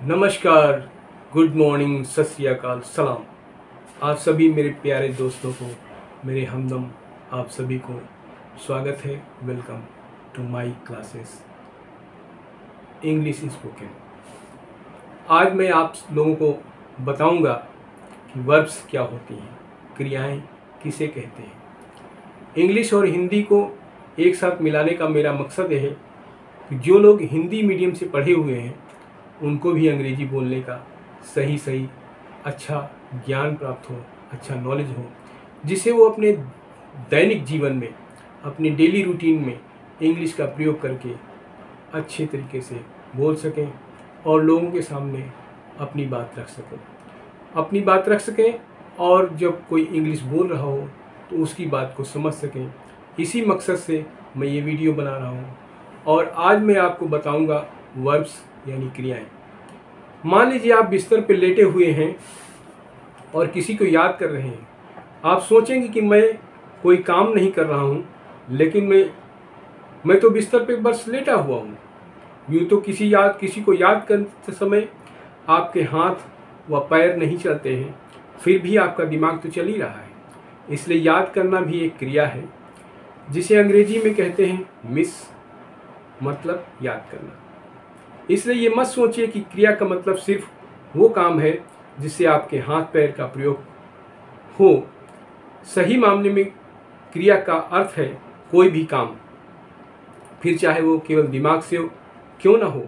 नमस्कार, good morning, सत श्री अकाल, सलाम। आप सभी मेरे प्यारे दोस्तों को, मेरे हमदम आप सभी को स्वागत है। Welcome to my classes English spoken. आज मैं आप लोगों को बताऊंगा कि वर्ब्स क्या होती हैं, क्रियाएं किसे कहते हैं। इंग्लिश और हिंदी को एक साथ मिलाने का मेरा मकसद है कि जो लोग हिंदी मीडियम से पढ़े हुए हैं उनको भी अंग्रेजी बोलने का सही अच्छा ज्ञान प्राप्त हो, अच्छा नॉलेज हो, जिससे वो अपने दैनिक जीवन में, अपनी डेली रूटीन में इंग्लिश का प्रयोग करके अच्छे तरीके से बोल सकें और लोगों के सामने अपनी बात रख सकें और जब कोई इंग्लिश बोल रहा हो तो उसकी बात को समझ सकें। इसी मकसद से मैं ये वीडियो बना रहा हूँ और आज मैं आपको बताऊँगा वर्ब्स यानी क्रियाएं। मान लीजिए आप बिस्तर पर लेटे हुए हैं और किसी को याद कर रहे हैं। आप सोचेंगे कि मैं कोई काम नहीं कर रहा हूँ, लेकिन मैं तो बिस्तर पे बस लेटा हुआ हूँ। यूँ तो किसी को याद करते समय आपके हाथ व पैर नहीं चलते हैं, फिर भी आपका दिमाग तो चल ही रहा है। इसलिए याद करना भी एक क्रिया है, जिसे अंग्रेजी में कहते हैं मिस, मतलब याद करना। इसलिए ये मत सोचिए कि क्रिया का मतलब सिर्फ वो काम है जिससे आपके हाथ पैर का प्रयोग हो। सही मामले में क्रिया का अर्थ है कोई भी काम, फिर चाहे वो केवल दिमाग से क्यों ना हो।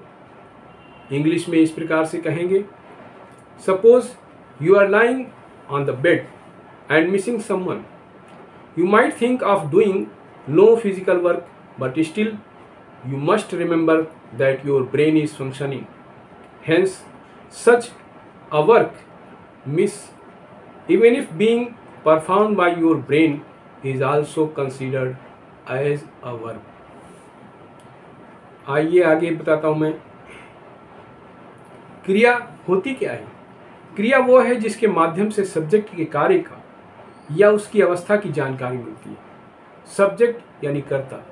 इंग्लिश में इस प्रकार से कहेंगे, suppose you are lying on the bed and missing someone, you might think of doing no physical work, but still you must remember that your brain is functioning. Hence, such a work miss, even if being performed by your brain, is also considered as a verb. आइए आगे बताता हूँ मैं। क्रिया होती क्या है? क्रिया वो है जिसके माध्यम से सब्जेक्ट के कार्य का या उसकी अवस्था की जानकारी मिलती है। सब्जेक्ट यानी कर्ता,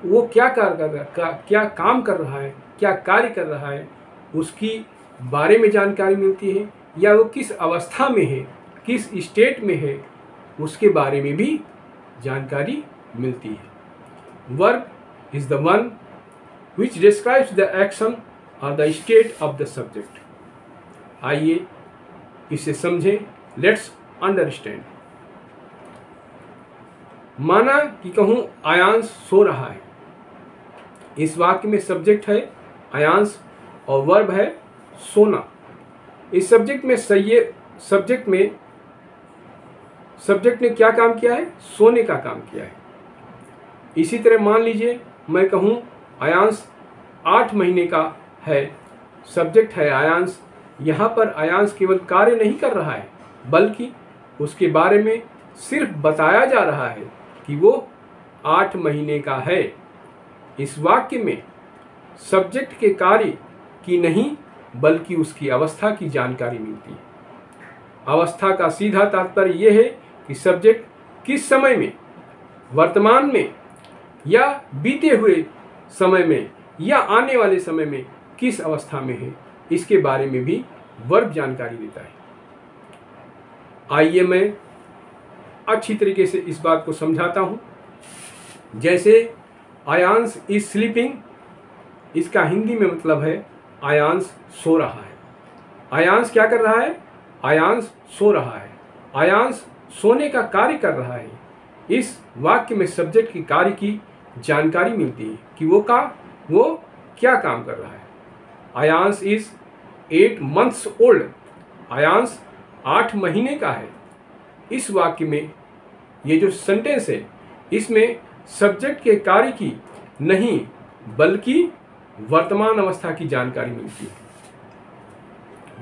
वो क्या कार्य कर रहा है, क्या काम कर रहा है, क्या कार्य कर रहा है, उसकी बारे में जानकारी मिलती है, या वो किस अवस्था में है, किस स्टेट में है, उसके बारे में भी जानकारी मिलती है। Verb is the one which describes the action और the state of the subject. आइए इसे समझें, लेट्स अंडरस्टैंड। माना कि कहूँ आयांश सो रहा है। इस वाक्य में सब्जेक्ट है आयांश और वर्ब है सोना। इस सब्जेक्ट ने क्या काम किया है? सोने का काम किया है। इसी तरह मान लीजिए मैं कहूँ आयांश 8 महीने का है, सब्जेक्ट है आयांश। यहाँ पर आयांश केवल कार्य नहीं कर रहा है, बल्कि उसके बारे में सिर्फ बताया जा रहा है कि वो 8 महीने का है। इस वाक्य में सब्जेक्ट के कार्य की नहीं, बल्कि उसकी अवस्था की जानकारी मिलती है। अवस्था का सीधा तात्पर्य यह है कि सब्जेक्ट किस समय में, वर्तमान में या बीते हुए समय में या आने वाले समय में किस अवस्था में है, इसके बारे में भी वर्ब जानकारी देता है। आइए मैं अच्छी तरीके से इस बात को समझाता हूँ। जैसे आयांश इज स्लीपिंग, इसका हिंदी में मतलब है आयांश सो रहा है। आयांश क्या कर रहा है? आयांश सो रहा है। आयांश सोने का कार्य कर रहा है। इस वाक्य में सब्जेक्ट की कार्य की जानकारी मिलती है कि वो क्या काम कर रहा है। Aayansh is 8 months old, Aayansh 8 महीने का है। इस वाक्य में ये जो सेंटेंस है, इसमें सब्जेक्ट के कार्य की नहीं, बल्कि वर्तमान अवस्था की जानकारी मिलती है।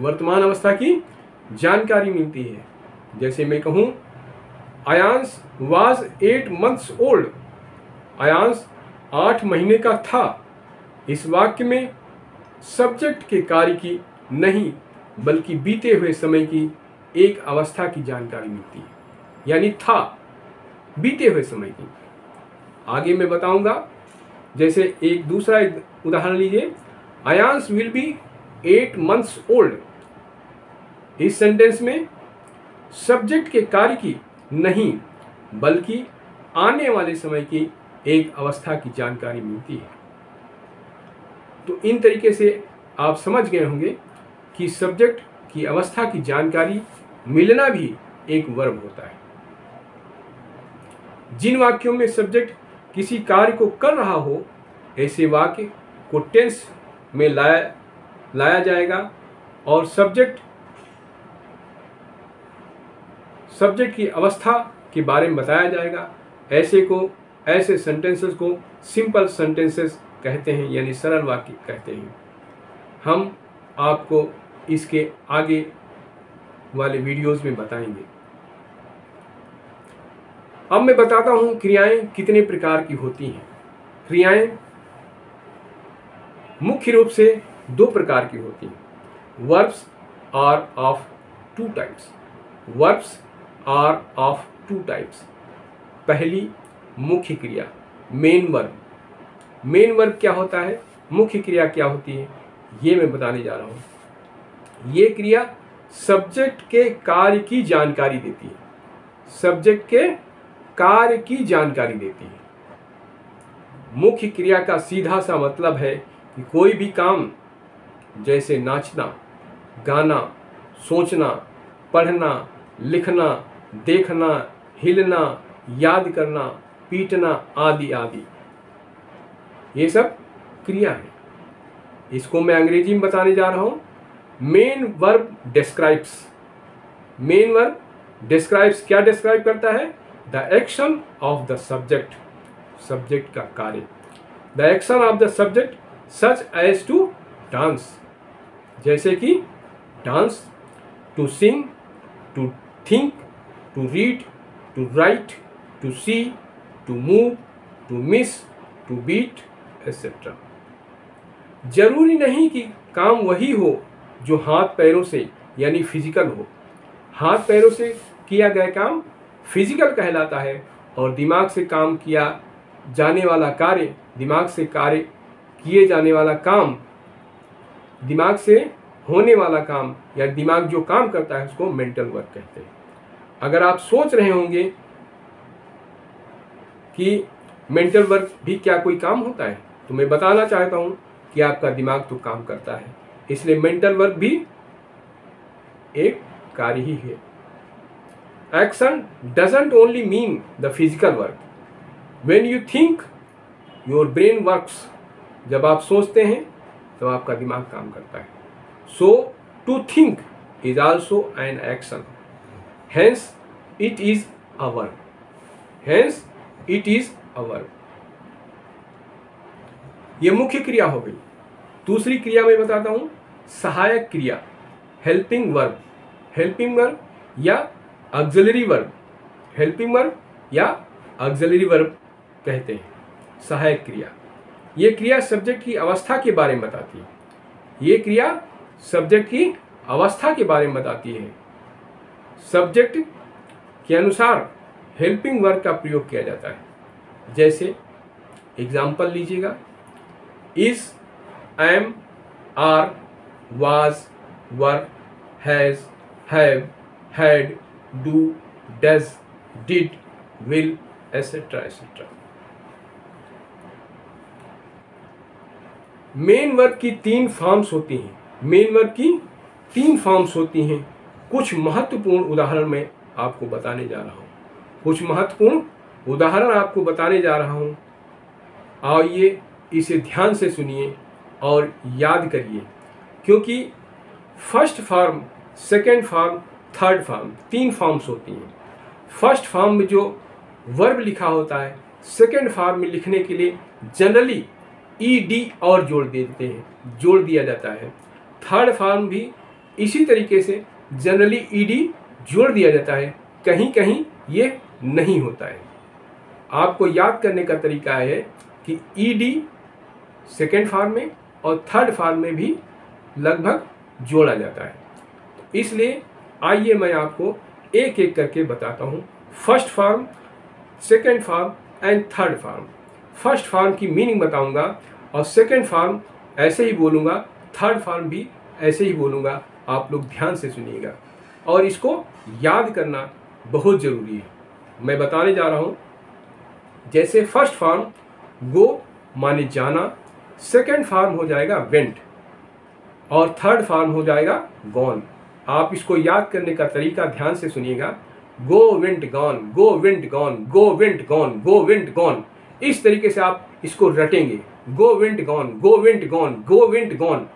वर्तमान अवस्था की जानकारी मिलती है। जैसे मैं कहूँ Aayansh was 8 months old, Aayansh 8 महीने का था। इस वाक्य में सब्जेक्ट के कार्य की नहीं, बल्कि बीते हुए समय की एक अवस्था की जानकारी मिलती है, यानी था, बीते हुए समय की। आगे मैं बताऊंगा। जैसे एक दूसरा उदाहरण लीजिए, Aayansh will be 8 months old। इस सेंटेंस में सब्जेक्ट के कार्य की नहीं बल्कि आने वाले समय की एक अवस्था की जानकारी मिलती है। तो इन तरीके से आप समझ गए होंगे कि सब्जेक्ट की अवस्था की जानकारी मिलना भी एक वर्ब होता है। जिन वाक्यों में सब्जेक्ट किसी कार्य को कर रहा हो ऐसे वाक्य को टेंस में लाया जाएगा और सब्जेक्ट की अवस्था के बारे में बताया जाएगा। ऐसे सेंटेंसेस को सिंपल सेंटेंसेस कहते हैं, यानी सरल वाक्य कहते हैं। हम आपको इसके आगे वाले वीडियोस में बताएंगे। अब मैं बताता हूं क्रियाएं कितने प्रकार की होती हैं। क्रियाएं मुख्य रूप से 2 प्रकार की होती हैं। Verbs are of 2 types. Verbs are of 2 types. पहली मुख्य क्रिया मेन वर्ब। मेन वर्ब क्या होता है, मुख्य क्रिया क्या होती है, ये मैं बताने जा रहा हूं। ये क्रिया सब्जेक्ट के कार्य की जानकारी देती है। सब्जेक्ट के कार्य की जानकारी देती है। मुख्य क्रिया का सीधा सा मतलब है कि कोई भी काम जैसे नाचना, गाना, सोचना, पढ़ना, लिखना, देखना, हिलना, याद करना, पीटना आदि आदि, ये सब क्रिया है। इसको मैं अंग्रेजी में बताने जा रहा हूं। Main verb describes. Main verb describes क्या डिस्क्राइब करता है, the action of the subject, subject का कार्य। The action of the subject such as to dance, जैसे कि dance, to sing, to think, to read, to write, to see, to move, to miss, to beat etcetera. जरूरी नहीं कि काम वही हो जो हाथ पैरों से यानी फिजिकल हो। हाथ पैरों से किया गया काम फिजिकल कहलाता है और दिमाग से काम किया जाने वाला कार्य, दिमाग से कार्य किए जाने वाला काम, दिमाग से होने वाला काम या दिमाग जो काम करता है उसको मेंटल वर्क कहते हैं। अगर आप सोच रहे होंगे कि मेंटल वर्क भी क्या कोई काम होता है, तो मैं बताना चाहता हूं कि आपका दिमाग तो काम करता है, इसलिए मेंटल वर्क भी एक कार्य ही है। Action doesn't only mean the physical work. When you think your brain works. जब आप सोचते हैं तो आपका दिमाग काम करता है। So to think is also an action, hence it is a verb. Hence it is a verb. ये मुख्य क्रिया हो गई। दूसरी क्रिया मैं बताता हूं, सहायक क्रिया, हेल्पिंग वर्ब। हेल्पिंग वर्ब या ऑक्सिलरी वर्ब, हेल्पिंग वर्ब या ऑक्सिलरी वर्ब कहते हैं। सहायक क्रिया, ये क्रिया सब्जेक्ट की अवस्था के बारे में बताती है। ये क्रिया सब्जेक्ट की अवस्था के बारे में बताती है। सब्जेक्ट के अनुसार हेल्पिंग वर्ब का प्रयोग किया जाता है। जैसे एग्जाम्पल लीजिएगा, is, am, are, was, were, has, have, had, do, does, did, will etcetera etcetera. Main verb की 3 फॉर्म्स होती हैं। मेन वर्ब की 3 फॉर्म्स होती हैं। कुछ महत्वपूर्ण उदाहरण मैं आपको बताने जा रहा हूँ। कुछ महत्वपूर्ण उदाहरण आपको बताने जा रहा हूँ। आइए इसे ध्यान से सुनिए और याद करिए, क्योंकि first form, second form, third form, 3 forms होती हैं। फर्स्ट फॉर्म में जो वर्ब लिखा होता है, सेकेंड फॉर्म में लिखने के लिए जनरली ईडी और जोड़ दिया जाता है। थर्ड फॉर्म भी इसी तरीके से जनरली ईडी जोड़ दिया जाता है, कहीं कहीं ये नहीं होता है। आपको याद करने का तरीका है कि ईडी सेकेंड फॉर्म में और थर्ड फॉर्म में भी लगभग जोड़ा जाता है। इसलिए आइए मैं आपको एक एक करके बताता हूँ। First form, second form and third form. First form की मीनिंग बताऊंगा और सेकेंड फॉर्म ऐसे ही बोलूँगा, थर्ड फॉर्म भी ऐसे ही बोलूँगा, आप लोग ध्यान से सुनिएगा और इसको याद करना बहुत ज़रूरी है। मैं बताने जा रहा हूँ। जैसे फर्स्ट फॉर्म गो माने जाना, सेकंड फॉर्म हो जाएगा वेंट और थर्ड फॉर्म हो जाएगा गॉन। आप इसको याद करने का तरीका ध्यान से सुनिएगा। Go went gone, go went gone, go went gone, go went gone. इस तरीके से आप इसको रटेंगे। Go went gone, go went gone, go went gone,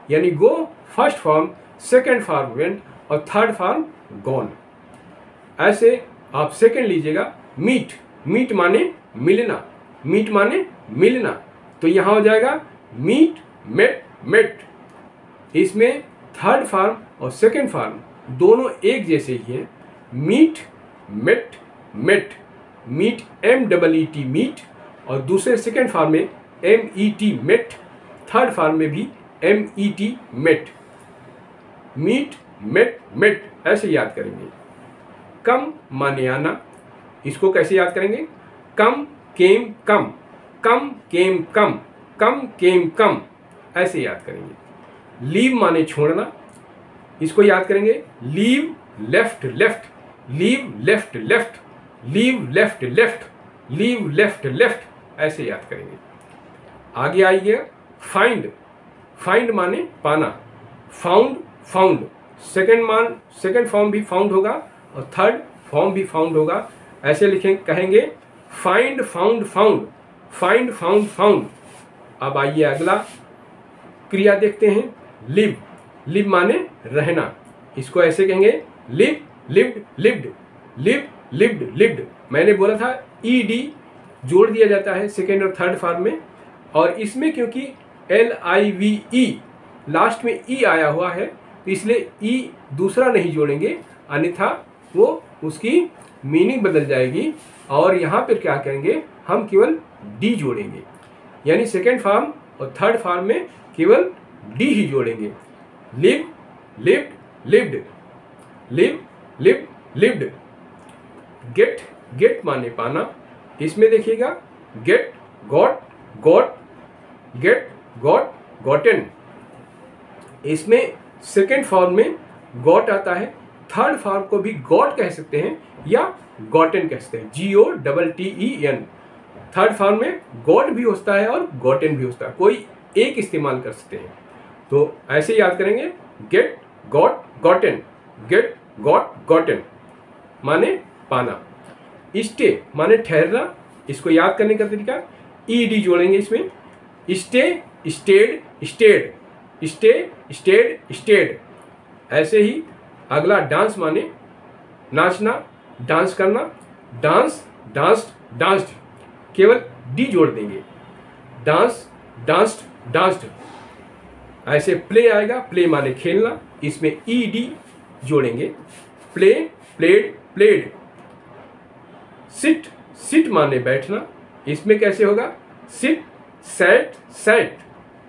यानी go first form, second form went और थर्ड फॉर्म गॉन। ऐसे आप सेकंड लीजिएगा। मीट, मीट माने मिलना, मीट माने मिलना, तो यहां हो जाएगा मीट मेट मेट। इसमें थर्ड फॉर्म और सेकंड फॉर्म दोनों एक जैसे ही हैं। Meet met met, meet MEET meet और दूसरे सेकंड फॉर्म में MET मेट, थर्ड फॉर्म में भी MET met. Meet met met ऐसे याद करेंगे। कम माने आना, इसको कैसे याद करेंगे? कम केम कम, कम केम कम, कम केम कम, ऐसे याद करेंगे। लीव माने छोड़ना, इसको याद करेंगे। Leave left left, leave left left, leave left left, leave left left, ऐसे याद करेंगे। आगे आइए। फाइंड, फाइंड माने पाना, फाउंड फाउंड, सेकंड फॉर्म भी फाउंड होगा और थर्ड फॉर्म भी फाउंड होगा। ऐसे लिखें, कहेंगे find found found, find found found. अब आइए अगला क्रिया देखते हैं। लिव, लिव माने रहना, इसको ऐसे कहेंगे live lived lived, live lived lived. मैंने बोला था ED जोड़ दिया जाता है सेकेंड और थर्ड फॉर्म में, और इसमें क्योंकि LIVE लास्ट में E आया हुआ है तो इसलिए E दूसरा नहीं जोड़ेंगे, अन्यथा वो उसकी मीनिंग बदल जाएगी और यहाँ पर क्या करेंगे, हम केवल D जोड़ेंगे, यानी सेकेंड फॉर्म और थर्ड फॉर्म में केवल D ही जोड़ेंगे। Live lived lived, live live lived. Get, get माने पाना, इसमें देखिएगा get got got, get got gotten. इसमें सेकेंड फॉर्म में गॉट आता है, थर्ड फॉर्म को भी गॉट कह सकते हैं या गॉटन कह सकते हैं, GOTTEN। थर्ड फॉर्म में गॉट भी होता है और गॉटन भी होता है, कोई एक इस्तेमाल कर सकते हैं। तो ऐसे याद करेंगे, gate got gotten, gate got gotten माने पाना। स्टे माने ठहरना, इसको याद करने का तरीका ED जोड़ेंगे इसमें। Stay stayed stayed, stay stayed stayed. ऐसे ही अगला डांस माने नाचना, डांस करना, डांस डांस्ड डांस्ड, केवल D जोड़ देंगे, डांस डांस्ड डांस्ड। ऐसे प्ले आएगा, प्ले माने खेलना, इसमें ED जोड़ेंगे, play played played. Sit, sit माने बैठना, इसमें कैसे होगा, sit sat sat,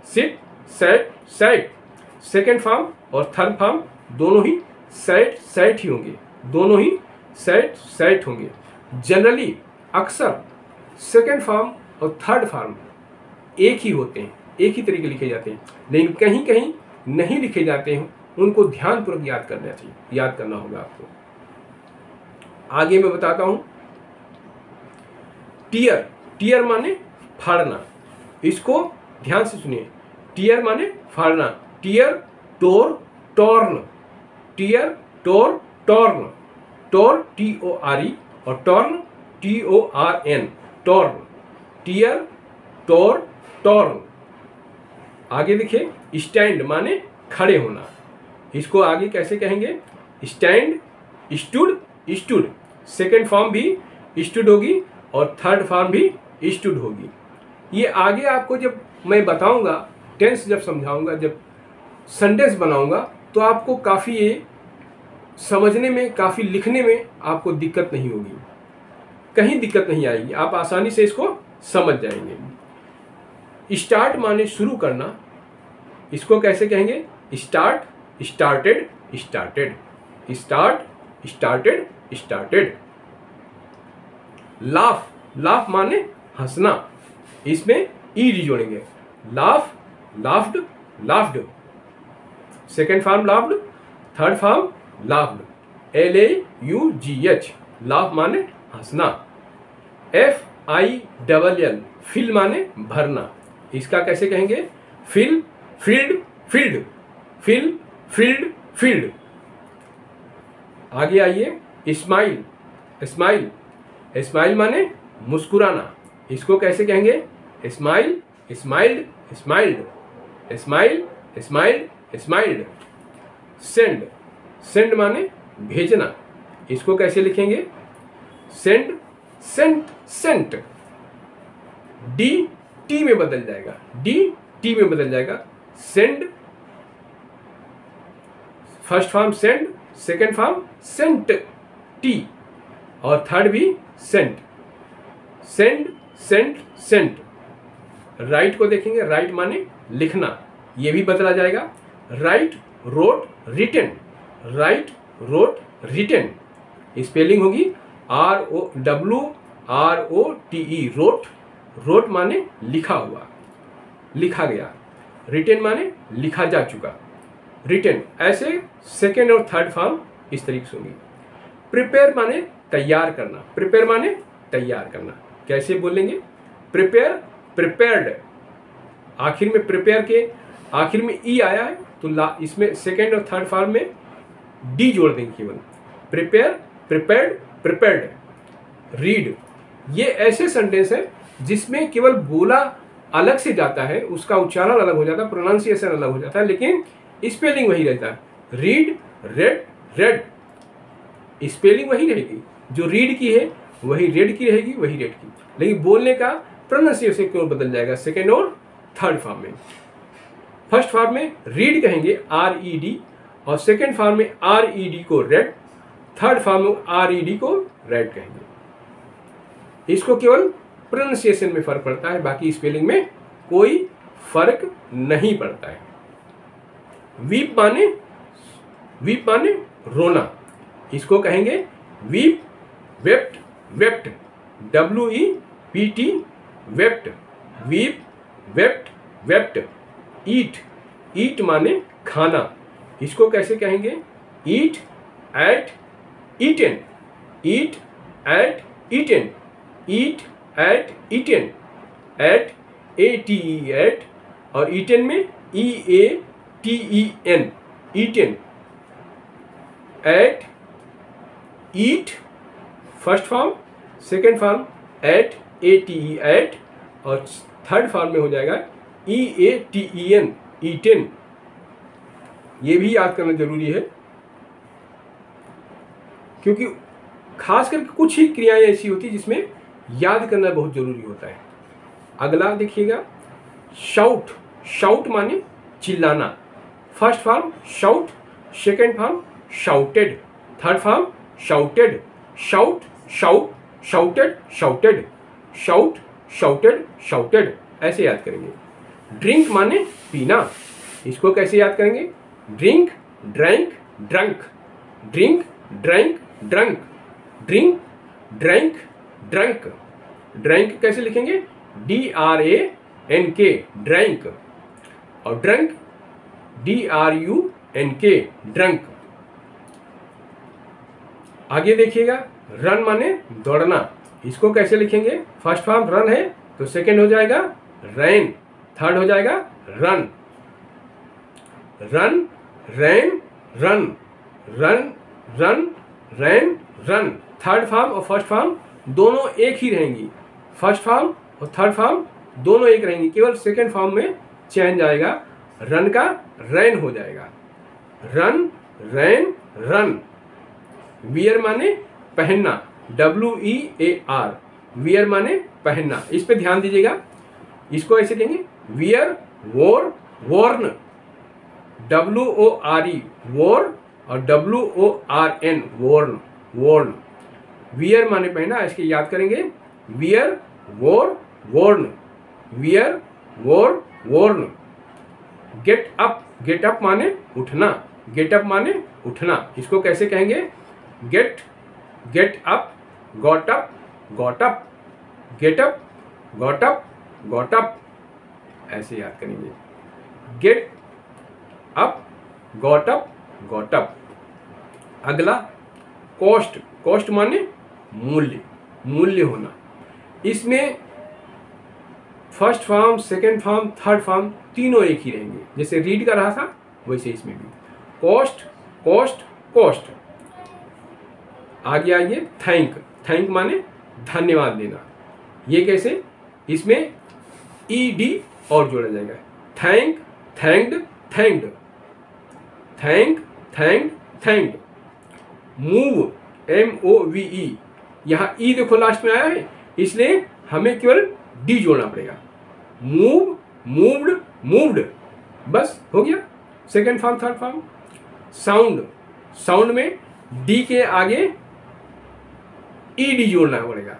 sit sat sat. Second form और थर्ड फॉर्म दोनों ही सैट सैट ही होंगे, दोनों ही सैट सैट होंगे। जनरली अक्सर सेकेंड फॉर्म और थर्ड फॉर्म एक ही होते हैं, एक ही तरीके लिखे जाते हैं, लेकिन कहीं कहीं नहीं लिखे जाते हैं, उनको ध्यानपूर्वक याद करना चाहिए, याद करना होगा आपको। आगे मैं बताता हूं। टीयर, टीयर माने फाड़ना, इसको ध्यान से सुनिए। टीयर माने फाड़ना, टीयर टोर टॉर्न, टीयर टोर टॉर्न, टोर TORE और टॉर्न TORN, टॉर्न, टीयर टोर टॉर्न। आगे देखिए, स्टैंड माने खड़े होना, इसको आगे कैसे कहेंगे, stand stood stood. Second form भी स्टूड होगी और थर्ड फॉर्म भी स्टूड होगी। ये आगे आपको जब मैं बताऊंगा, टेंस जब समझाऊंगा, जब सेंटेंस बनाऊंगा, तो आपको काफ़ी ये समझने में, काफ़ी लिखने में आपको दिक्कत नहीं होगी, कहीं दिक्कत नहीं आएगी, आप आसानी से इसको समझ जाएंगे। स्टार्ट माने शुरू करना, इसको कैसे कहेंगे, start started started, start started started. Laugh, laugh माने हंसना, इसमें ED जोड़ेंगे, laugh laughed laughed. Second form laughed, third form laughed, LAUGH, laugh माने हंसना, FILL, फिल माने भरना। इसका कैसे कहेंगे? Fill, filled, filled, fill, filled, filled. आगे आइए, स्माइल, स्माइल, स्माइल माने मुस्कुराना। इसको कैसे कहेंगे? Smile, smiled, smiled, smile, smiled, smiled. Send, send माने भेजना। इसको कैसे लिखेंगे? Send, sent, sent. D T में बदल जाएगा, डी टी में बदल जाएगा। Send, first form send, second form sent, T, और थर्ड भी sent. Send, sent, sent. Write को देखेंगे, राइट माने लिखना, ये भी बदला जाएगा। Write, wrote, written, write, wrote, written. Spelling होगी ROWROTE, रोट, रोट माने लिखा हुआ, लिखा गया। रिटन माने लिखा जा चुका, रिटन। ऐसे सेकेंड और थर्ड फॉर्म इस तरीके से होंगी। प्रिपेयर माने तैयार करना, प्रिपेयर माने तैयार करना। कैसे बोलेंगे? Prepare, prepared. आखिर में प्रिपेयर के आखिर में ई आया है तो इसमें सेकेंड और थर्ड फॉर्म में डी जोड़ देंगे केवल। Prepare, prepared, prepared. रीड, ये ऐसे सेंटेंस है जिसमें केवल बोला अलग से जाता है, उसका उच्चारण अलग हो जाता है, प्रोनाउंसिएशन अलग हो जाता है, लेकिन स्पेलिंग वही रहता है। रीड, रेड, रेड, स्पेलिंग वही रहेगी। जो रीड की है वही रेड की रहेगी, वही रेड की, लेकिन बोलने का प्रोनाउंसिएशन क्यों बदल जाएगा सेकेंड और थर्ड फॉर्म में। फर्स्ट फॉर्म में रीड कहेंगे RED, और सेकेंड फॉर्म में RED को रेड, थर्ड फॉर्म में RED को रेड कहेंगे। इसको केवल प्रोनाउंसिएशन में फर्क पड़ता है, बाकी स्पेलिंग में कोई फर्क नहीं पड़ता है। वीप माने, वीप माने रोना। इसको कहेंगे weep, wept, wept, WEPT, wept, weep, wept, wept. Eat, eat माने खाना। इसको कैसे कहेंगे? Eat, ate, eaten, eat, ate, eaten, eat, ate, eaten, ate, ATE, ate, और ईटेन में EATEN, eaten. Ate, eat, first form, second form ate, ATE, ate, और third form में हो जाएगा EATEN, ईटेन। ये भी याद करना जरूरी है, क्योंकि खास करके कुछ ही क्रियाएं ऐसी होती है जिसमें याद करना बहुत जरूरी होता है। अगला देखिएगा, शाउट, शाउट माने चिल्लाना। First form shout, second form shouted, third form shouted. Shout, shout, shouted, shouted, shout, shouted, shouted, ऐसे याद करेंगे। ड्रिंक माने पीना। इसको कैसे याद करेंगे? Drink, drank, drunk, drink, drank, drunk, drink, drank, drunk. Drank कैसे लिखेंगे? DRANK, ड्रैंक, और ड्रंक DRUNK, ड्रंक। आगे देखिएगा, रन माने दौड़ना। इसको कैसे लिखेंगे? फर्स्ट फॉर्म रन है तो सेकेंड हो जाएगा रैन, थर्ड हो जाएगा रन। रन, रैन, रन, रन, रन, रैन, रन। थर्ड फॉर्म और फर्स्ट फॉर्म दोनों एक ही रहेंगी, फर्स्ट फॉर्म और थर्ड फॉर्म दोनों एक रहेंगी, केवल सेकेंड फॉर्म में चेंज आएगा, रन का रैन हो जाएगा। रन, रैन, रन। वियर माने पहनना, WEAR, वियर माने पहनना। इस पे ध्यान दीजिएगा, इसको ऐसे कहेंगे वियर, वोर, वॉर्न, WORE, वोर, और WORN, वॉर्न, वॉर्न। वियर माने पहना, इसके याद करेंगे wear, wore, worn, wear, wore, worn. Get up, get up माने उठना, गेट अप माने उठना। इसको कैसे कहेंगे? Get, get up, got up, got up, get up, got up, got up, ऐसे याद करेंगे। Get up, got up, got up. अगला कॉस्ट, कॉस्ट माने मूल्य, मूल्य होना। इसमें first form, second form, third form तीनों एक ही रहेंगे। जैसे रीड का रहा था वैसे इसमें भी कॉस्ट, कॉस्ट, कॉस्ट। आगे आइए थैंक, थैंक माने धन्यवाद देना। ये कैसे? इसमें ईडी और जोड़ा जाएगा। Thank, thanked, thanked, thank, thanked, thanked. Move, MOVE, यहाँ ई देखो लास्ट में आया है, इसलिए हमें केवल डी जोड़ना पड़ेगा। मूव, मूव्ड, मूव्ड, बस हो गया second form, third form. Sound, sound में डी के आगे ईडी जोड़ना पड़ेगा।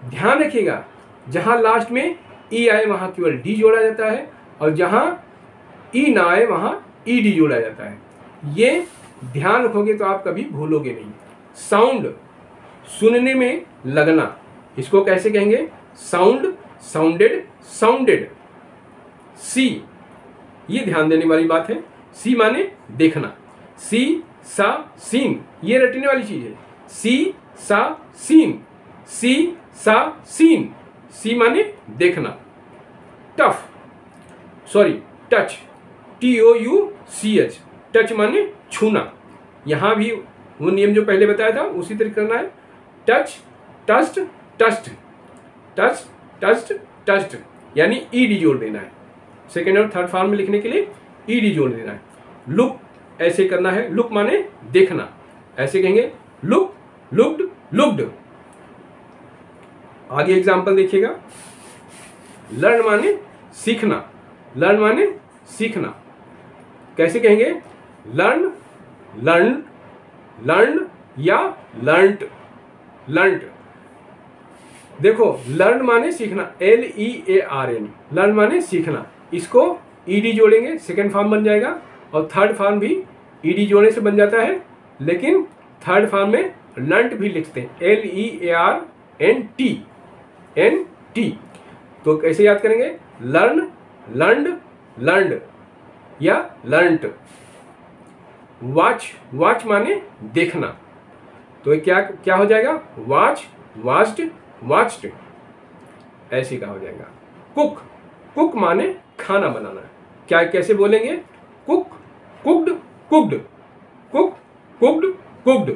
ध्यान रखिएगा जहां लास्ट में ई आए वहां केवल डी जोड़ा जाता है, और जहां ई ना आए वहां ईडी जोड़ा जाता है। ये ध्यान रखोगे तो आप कभी भूलोगे नहीं। साउंड, सुनने में लगना, इसको कैसे कहेंगे? Sound, sounded, sounded. सी, ये ध्यान देने वाली बात है। सी माने देखना। सी, सा, सीन, ये रटने वाली चीज है। सी, सा, सीन, सी, सा, सीन। सी माने देखना। Tough, sorry touch, TOUCH, touch माने छूना। यहां भी वो नियम जो पहले बताया था उसी तरह करना है। टच, टस्ट, टस्ट, टच, टस्ट, टस्ट, यानी ईडी जोड़ देना है। सेकेंड और थर्ड फॉर्म में लिखने के लिए ईडी जोड़ देना है। लुक, ऐसे करना है। लुक माने देखना, ऐसे कहेंगे लुक, लुक्ड, लुक्ड। आगे एग्जांपल देखिएगा। लर्न माने सीखना, लर्न माने सीखना। कैसे कहेंगे? लर्न, लर्न, लर्न या लर्नट, लर्नट। देखो लर्न माने सीखना, LEARN, लर्न माने सीखना। इसको ईडी जोड़ेंगे, सेकेंड फॉर्म बन जाएगा। और थर्ड फॉर्म भी ईडी जोड़ने से बन जाता है, लेकिन थर्ड फॉर्म में लर्नट भी लिखते हैं, LEARNT। तो कैसे याद करेंगे? लर्न, लर्नड, लर्नड या लर्नट। वॉच, वॉच माने देखना, तो क्या क्या हो जाएगा? वॉच, वॉच्ड, वॉच्ड, ऐसे का हो जाएगा। कुक, कुक माने खाना बनाना। क्या कैसे बोलेंगे? Cook, cooked, cooked, cook, cooked, cooked.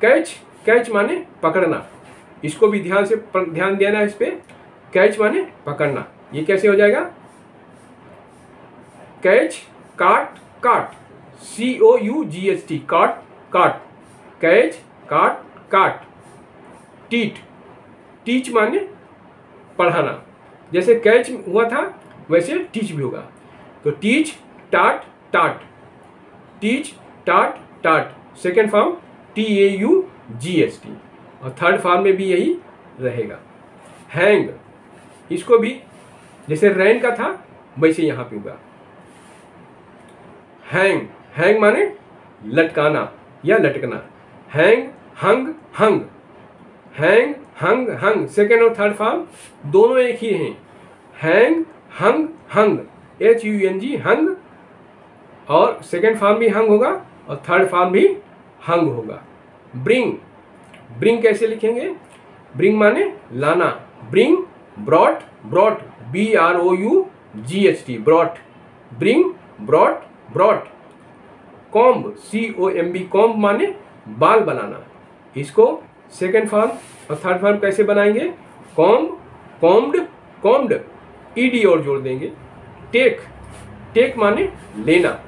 Catch, catch माने पकड़ना। इसको भी ध्यान देना है इस पे। कैच माने पकड़ना। ये कैसे हो जाएगा? कैच, काट, काट, COUGHT, काट, काट, कैच, काट, काट। टीट, टीच माने पढ़ाना। जैसे कैच हुआ था वैसे टीच भी होगा। तो टीच, टाट, टाट, टीच, टाट, टाट। सेकेंड फॉर्म TAUGHT, और थर्ड फॉर्म में भी यही रहेगा। हैंग, इसको भी जैसे रैन का था वैसे यहाँ पे होगा। हैंग, हैंग माने लटकाना या लटकना। हैंग, हंग, हंग, हैंग, हंग, हंग। सेकेंड और थर्ड फॉर्म दोनों एक ही हैं। हैंग, हंग, हंग, HUNG, हंग, और सेकेंड फॉर्म भी हंग होगा और थर्ड फॉर्म भी हंग होगा। ब्रिंग, ब्रिंग कैसे लिखेंगे? ब्रिंग माने लाना। Bring, brought, brought, BROUGHT, brought, bring, brought, brought. Comb, COMB, comb माने बाल बनाना। इसको सेकेंड फॉर्म और थर्ड फॉर्म कैसे बनाएंगे? कॉम्ब, कॉम्ब्ड, कॉम्ब्ड, ED और जोड़ देंगे। टेक, टेक माने लेना।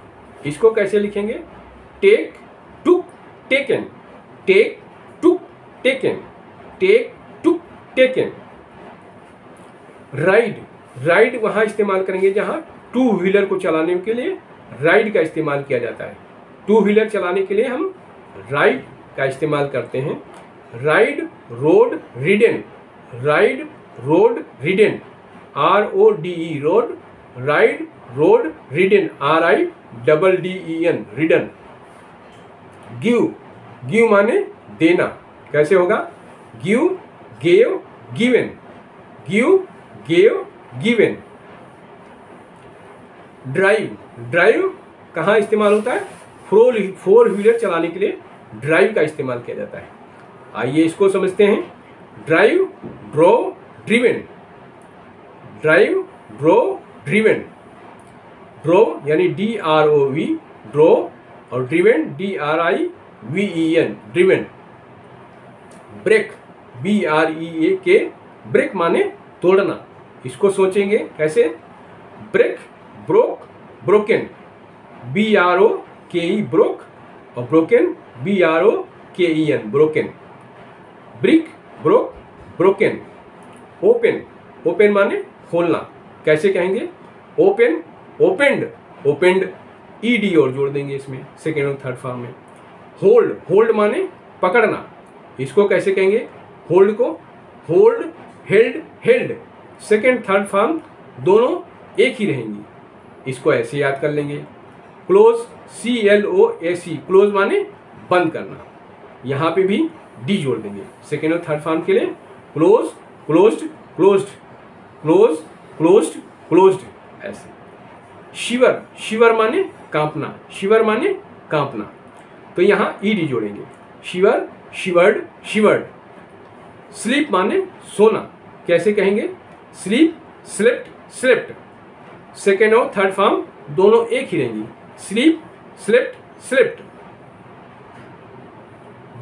इसको कैसे लिखेंगे? टेक, टुक, टेकन, टेक, टुक, टेकन, टेक, टुक, टेकन। राइड, राइड वहां इस्तेमाल करेंगे जहां टू व्हीलर को चलाने के लिए राइड का इस्तेमाल किया जाता है। टू व्हीलर चलाने के लिए हम राइड का इस्तेमाल करते हैं। Ride, road, ridden, ride, road, ridden, RODE, road, ride, road, ridden, RIDDEN, ridden. Give, give माने देना। कैसे होगा? Give, gave, given, give, gave, given. Drive, drive, कहाँ इस्तेमाल होता है? फोर व्हीलर चलाने के लिए ड्राइव का इस्तेमाल किया जाता है। आइए इसको समझते हैं। Drive, drove, driven. Drive, drove, driven. Drove यानी DROV, ड्रो, और driven DRIVEN, driven. Break, BREAK, break माने तोड़ना। इसको सोचेंगे कैसे? Break, broke, broken, BROKE, broke, और broken, BROKEN, broken. Break, broke, broken. Open, open माने खोलना। कैसे कहेंगे? ओपन, ओपेंड, ओपेंड, ED और जोड़ देंगे इसमें सेकेंड और थर्ड फॉर्म में। होल्ड, होल्ड माने पकड़ना। इसको कैसे कहेंगे? होल्ड को hold, held, held. Second third form दोनों एक ही रहेंगी। इसको ऐसे याद कर लेंगे। क्लोज, CLOAC, क्लोज माने बंद करना। यहाँ पे भी D जोड़ देंगे सेकेंड और थर्ड फॉर्म के लिए। Close, closed, closed, close, closed, closed, ऐसे। शिवर, शिवर माने कांपना। शिवर माने कांपना, तो यहाँ ED जोड़ेंगे। शिवर, शिवर्ड, शिवर्ड। स्लीप माने सोना। कैसे कहेंगे? Sleep, slept, slept. सेकेंड और थर्ड फॉर्म दोनों एक ही रहेंगी। Sleep, slept, slept.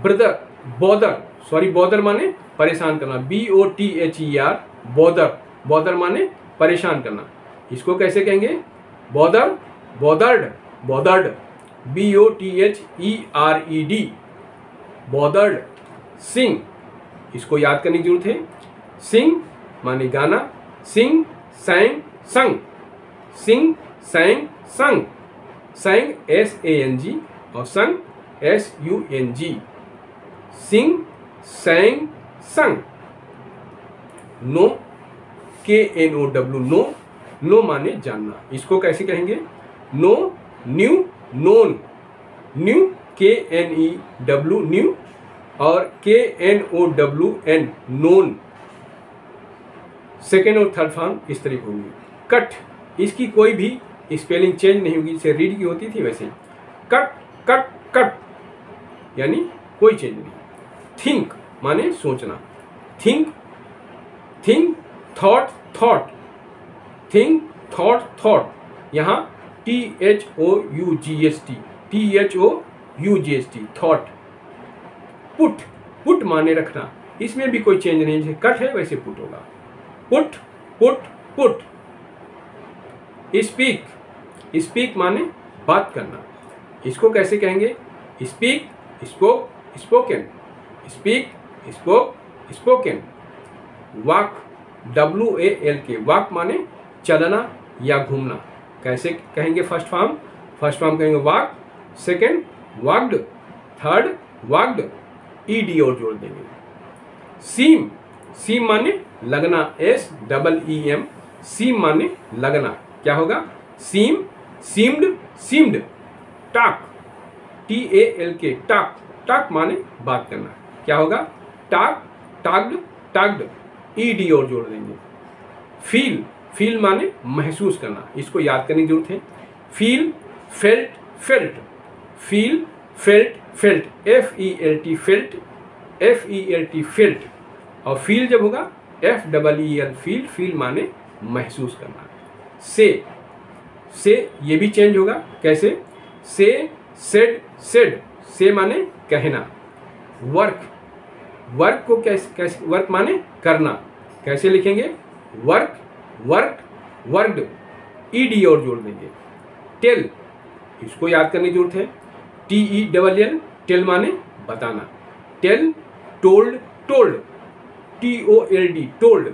Brother, bother, sorry bother माने परेशान करना। BOTHER, बॉदर, बॉदर माने परेशान करना। इसको कैसे कहेंगे? Bother, bothered, bothered, BOTHERED, bothered. Sing, इसको याद करने की जरूरत है। सिंग माने गाना। सिंग, सैंग, संग। सिंग, सैंग, संग। सैंग SANG और संग SUNG। सिंग, सैंग, संग। नो, KNOW, नो, नो माने जानना। इसको कैसे कहेंगे? Know, knew, known. Knew, KNEW, knew, और KNOWN, नोन। सेकेंड और थर्ड फॉर्म इस तरीके होंगे। कट, इसकी कोई भी स्पेलिंग चेंज नहीं होगी, जैसे रीड की होती थी वैसे। कट, कट, कट, यानी कोई चेंज नहीं। थिंक माने सोचना। Think, think, thought, thought. Think, thought, thought. यहाँ THOUGST, THOUGST, thought. Put, put माने रखना। इसमें भी कोई चेंज नहीं, जैसे कट है वैसे पुट होगा। Put, put, put. Speak, speak माने बात करना। इसको कैसे कहेंगे? Speak, spoke, spoken. Speak, spoke, spoken. Walk, WALK, walk माने चलना या घूमना। कैसे कहेंगे? फर्स्ट फॉर्म, फर्स्ट फॉर्म कहेंगे walk, second walked, third walked, ED और जोड़ देंगे। सीम, सीम माने लगना। SEEM, सीम माने लगना। क्या होगा? Seem, seemed, seemed. Talk, TALK, talk, talk माने बात करना। क्या होगा? टॉक, टॉक्ड, टॉक्ड, ED और जोड़ देंगे। फील, फील माने महसूस करना। इसको याद करने की जरूरत है। Feel, felt, felt. Feel, felt, felt, FELT, felt, FELT, felt. और फील जब होगा FEEL, फील, फील माने महसूस करना। से ये भी चेंज होगा। कैसे? से, सेड, सेड। से माने कहना। वर्क, वर्क को कैसे वर्क माने करना। कैसे लिखेंगे? वर्क, वर्क, वर्कड, ED और जोड़ देंगे। टेल, इसको याद करने की जरूरत है। TELL, टेल माने बताना। Tell, told, told, TOLD, told.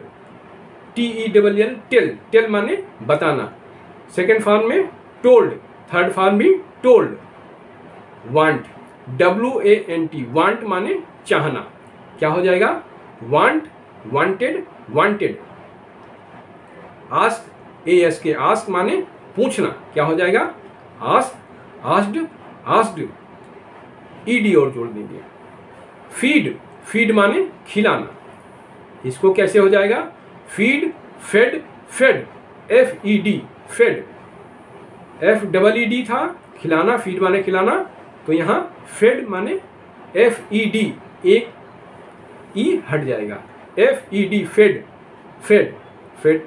TELL, tell, tell माने बताना। सेकेंड फॉर्म में टोल्ड, थर्ड फॉर्म भी टोल्ड। वांट, WANT, वांट माने चाहना। क्या हो जाएगा? Want, wanted, wanted. Ask, ASK, ask माने पूछना। क्या हो जाएगा? आस्क, आस्क्ड, आस्क्ड, ED और जोड़ देंगे। फीड, फीड माने खिलाना। इसको कैसे हो जाएगा? Feed, fed, fed, FED, fed. FEED था, खिलाना, फीड माने खिलाना, तो यहाँ फेड माने FED, एक ई हट जाएगा, FED fed, fed fed.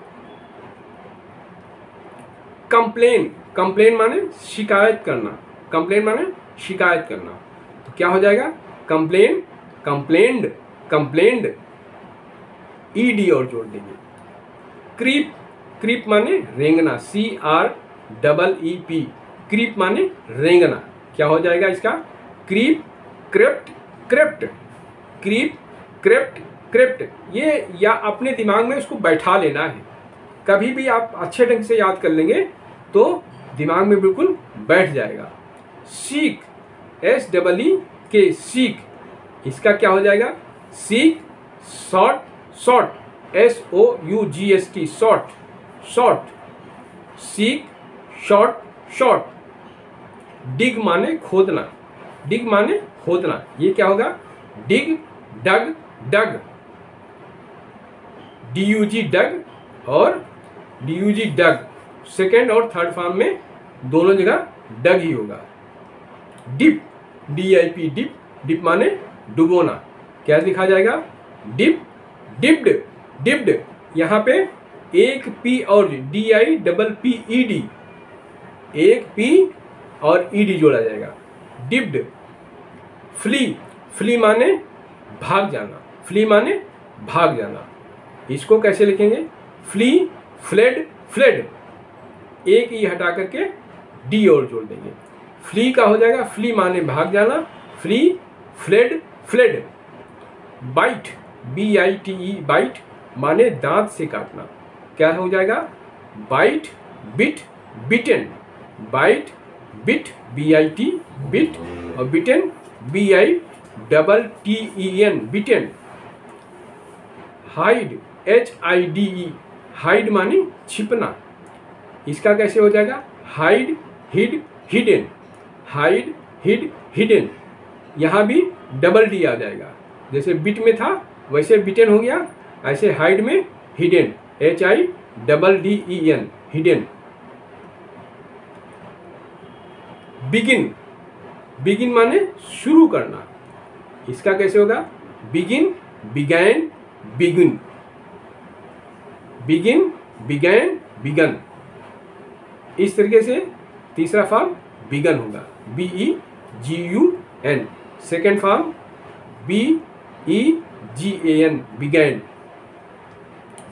Complain, complain माने शिकायत करना, कंप्लेन माने शिकायत करना, तो क्या हो जाएगा? कंप्लेन, कंप्लेन्ड, कंप्लेन्ड, ED और जोड़ देंगे। क्रीप, क्रीप माने रेंगना, CREEP, क्रीप माने रेंगना, क्या हो जाएगा इसका? Creep, crept, crept, creep, crept, crept. ये या अपने दिमाग में उसको बैठा लेना है, कभी भी आप अच्छे ढंग से याद कर लेंगे तो दिमाग में बिल्कुल बैठ जाएगा। सीक, SEEK, सीक, इसका क्या हो जाएगा? Seek, sought, sought, SOUGST, sought, sought, seek, sought, sought. Dig माने खोदना, डिग माने खोदना, ये क्या होगा? डिग, डग, डग, DUG डग और DUG डग, सेकेंड और थर्ड फॉर्म में दोनों जगह डग ही होगा। डिप, DIP, डिप, डिप माने डुबोना, क्या लिखा जाएगा? डिप, डिप्ड, डिप्ड, यहाँ पे एक P और DIPPED, एक P और ED जोड़ा जाएगा, डिप्ड। फ्ली, फ्ली माने भाग जाना, फ्ली माने भाग जाना, इसको कैसे लिखेंगे? फ्ली, फ्लेड, फ्लेड, एक ई हटा करके D और जोड़ देंगे, फ्ली का हो जाएगा, फ्ली माने भाग जाना, flee, fled, fled. Bite, BITE, bite माने दांत से काटना, क्या हो जाएगा? Bite, bit, bitten, bite, bit, BIT, bit, और bitten, BITTEN, bitten. Hide, HIDE, hide माने छिपना, इसका कैसे हो जाएगा? Hide, hid, hidden, hide, hid, hidden, यहाँ भी डबल D आ जाएगा, जैसे बिट में था वैसे बिटेन हो गया, ऐसे हाइड में hidden, HIDDEN, hidden. Begin, begin माने शुरू करना, इसका कैसे होगा? Begin, began, begin, begin, began, begun, इस तरीके से तीसरा फॉर्म बिगन होगा, BEGUN, second form BEGAN, began.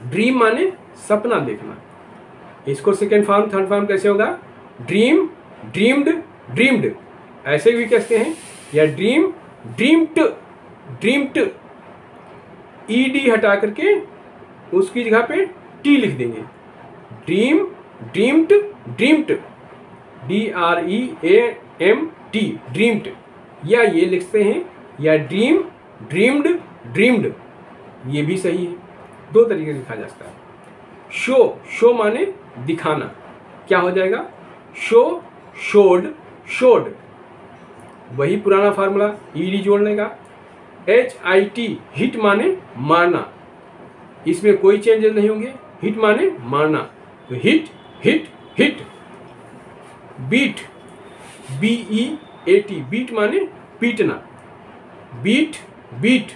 Dream माने सपना देखना, इसको सेकेंड फॉर्म थर्ड फॉर्म कैसे होगा? ड्रीम, ड्रीम्ड, ड्रीम्ड, ऐसे भी कहते हैं, या ड्रीम, ड्रीम्ड, ड्रीम्ड, ED हटा करके उसकी जगह पे T लिख देंगे, dream, dreamed, dreamed, DREAMT, dreamed, या ये लिखते हैं, या ड्रीम, ड्रीम्ड, ड्रीम्ड, ये भी सही है, दो तरीके से लिखा जा सकता है। शो, शो माने दिखाना, क्या हो जाएगा? शो, शोड, शोड, वही पुराना फार्मूला, ED जोड़ने का। HIT, हिट माने मारना, इसमें कोई चेंजेस नहीं होंगे, हिट माने मारना, तो hit, hit, hit. Beat, BEAT, beat माने पीटना, बीट, बीट,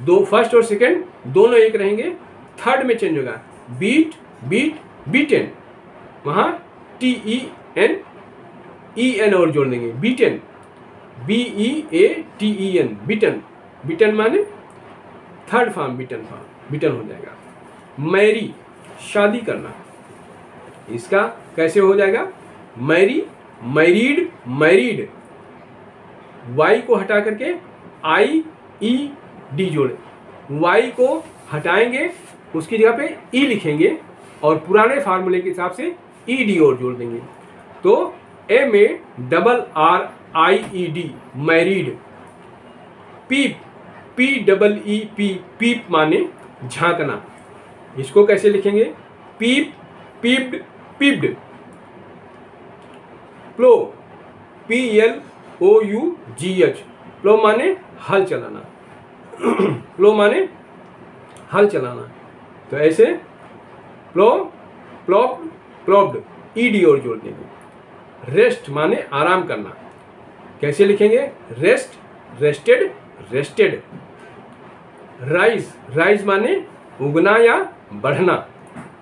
दो फर्स्ट और सेकंड दोनों एक रहेंगे, थर्ड में चेंज होगा, बीट, बीट, बीटेन, वहाँ TEN और जोड़ देंगे, बीटेन, BEATEN, बिटन, बिटन माने थर्ड फॉर्म, बिटन फॉर्म, बिटन हो जाएगा। मैरी, शादी करना, इसका कैसे हो जाएगा? मैरी, मैरीड, मैरीड, Y को हटा करके IED जोड़े, Y को हटाएंगे उसकी जगह पे E लिखेंगे और पुराने फार्मूले के हिसाब से ED और जोड़ देंगे, तो MARRIED, मैरीड। पीप, PEEP, पीप माने झांकना, इसको कैसे लिखेंगे? पीप, पीप्ड, पीप्ड। प्लो, PLOUGH, प्लो माने हल चलाना, प्लो माने हल चलाना, तो ऐसे प्लो, प्लॉप, प्लॉप्ड, ED और जोड़ देंगे। रेस्ट माने आराम करना, कैसे लिखेंगे? Rest, rested, rested. Rise, rise माने उगना या बढ़ना,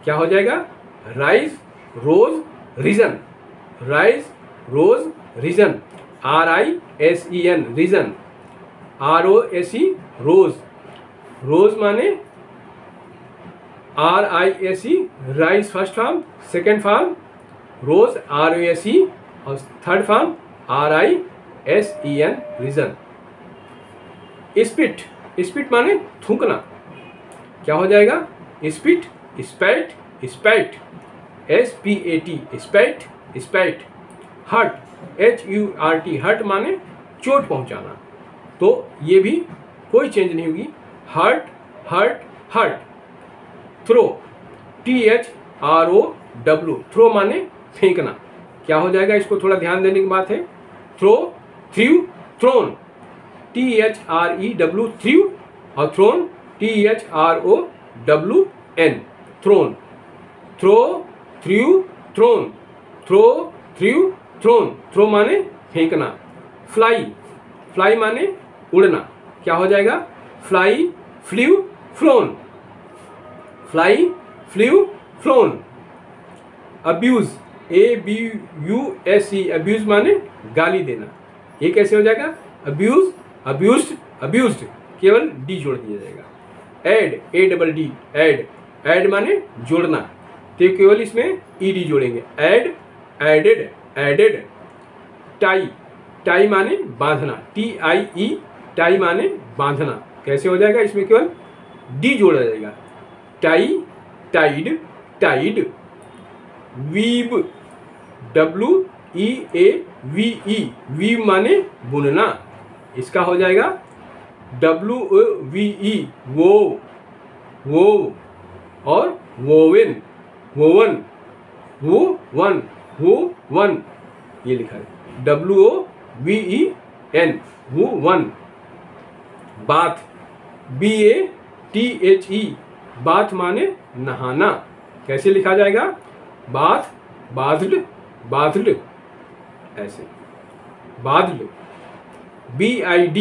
क्या हो जाएगा? Rise, rose, risen, rise, rose, risen, RISEN, risen, ROSE, rose, rose माने RISE, rise first form, second form rose ROSE और third form RISEN, risen. Spit, spit माने थूकना, क्या हो जाएगा? Spit, spat, spat, SPAT, spat, spat. Hurt, HURT, hurt माने चोट पहुंचाना, तो ये भी कोई चेंज नहीं होगी, hurt, hurt, hurt. Throw, THROW, throw माने फेंकना, क्या हो जाएगा? इसको थोड़ा ध्यान देने की बात है। Throw, threw, thrown, THREW, threw, और thrown THROWN, thrown. Throw, threw, thrown, throw, threw, thrown, throw माने फेंकना। फ्लाई, फ्लाई माने उड़ना, क्या हो जाएगा? Fly, flew, flown, fly, flew, flown. Abuse, ABUSE, abuse माने गाली देना, ये कैसे हो जाएगा? अब्यूज, अब्यूज्ड, अब्यूज्ड, केवल डी जोड़ दिया जाएगा। एड, ADD, एड, एड माने जोड़ना, तो केवल इसमें ED जोड़ेंगे। Add, added, added. Tie, tie माने बांधना, TIE, टाई माने बांधना, कैसे हो जाएगा? इसमें केवल डी जोड़ा जाएगा। Tie, tied, tied. Weave, WEAVE, weave माने बुनना, इसका हो जाएगा WOVE, वो, वो। और woven, woven, woven, woven, ये लिखा है WOVEN, वो वन। बाथ, BATHE, बाथ माने नहाना, कैसे लिखा जाएगा? बाथ, बाथड, बाथड, ऐसे बाथड। BID,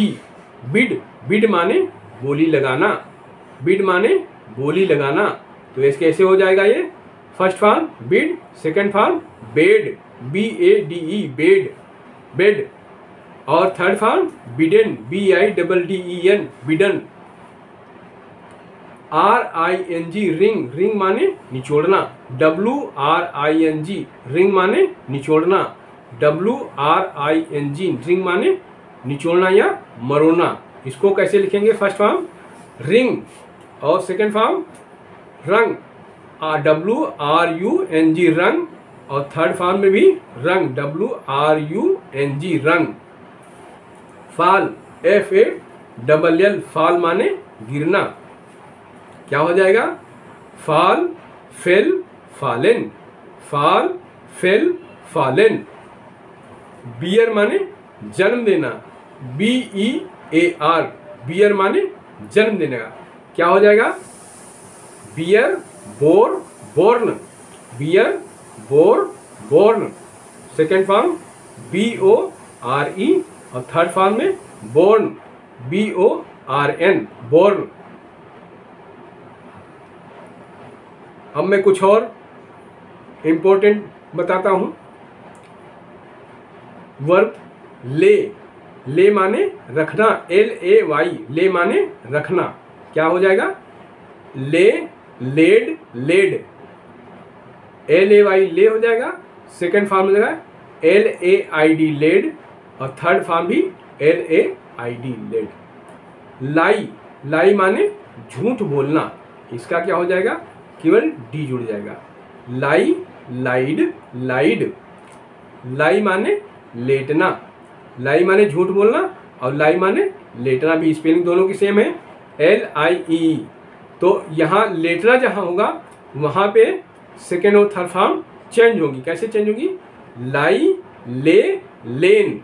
बिड, बिड माने बोली लगाना, बिड माने बोली लगाना, तो इसके कैसे हो जाएगा? ये first form bid, second form bade, BADE, bade, bade. और third form bidden, BIDDEN, bidden. RING, wring, wring माने निचोड़ना, WRING, रिंग माने निचोड़ना, WRING, रिंग माने निचोड़ना या मरोड़ना। इसको कैसे लिखेंगे? फर्स्ट फॉर्म रिंग और सेकेंड फॉर्म रंग, WRUNG, रंग, और थर्ड फॉर्म में भी रंग, WRUNG, रंग। फाल, FALL, फाल माने गिरना, क्या हो जाएगा? फाल, फेल, फालेन, फाल, फेल, फालेन। बियर माने जन्म देना, BEAR, बियर माने जन्म देने का, क्या हो जाएगा? Bear, bore, borne, bear, bore, borne. Second form BORE और थर्ड फॉर्म में बोर्न, BORN, बोर्न। अब मैं कुछ और इम्पोर्टेंट बताता हूं। वर्ब ले, ले माने रखना, LAY, ले माने रखना, क्या हो जाएगा? ले, लेड, लेड, LAY, ले हो जाएगा। सेकेंड फॉर्म हो जाएगा LAID, लेड, और थर्ड फॉर्म भी LAID, लेड। लाई, लाई माने झूठ बोलना, इसका क्या हो जाएगा? केवल डी जुड़ जाएगा। लाई, लाइड, लाइड। लाई माने लेटना, लाई माने झूठ बोलना, और लाई माने लेटना भी स्पेलिंग दोनों की सेम है, LIE। तो यहाँ लेटना जहाँ होगा वहाँ पे सेकेंड और थर्ड फॉर्म चेंज होगी, कैसे चेंज होगी? लाई, ले, लेन,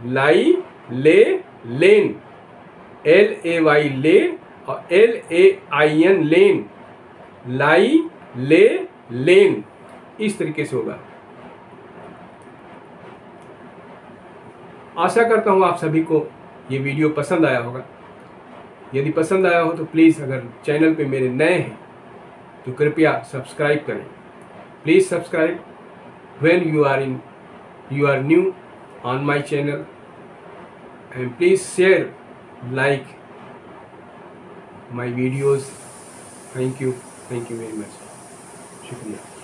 लाई, ले, लेन, LAY, ले, और LAIN, लेन, लाई, ले, लेन, इस तरीके से होगा। आशा करता हूँ आप सभी को ये वीडियो पसंद आया होगा। यदि पसंद आया हो तो प्लीज़, अगर चैनल पे मेरे नए हैं तो कृपया सब्सक्राइब करें। Please subscribe when you are new on my channel, and please share, like my videos. Thank you very much. शुक्रिया।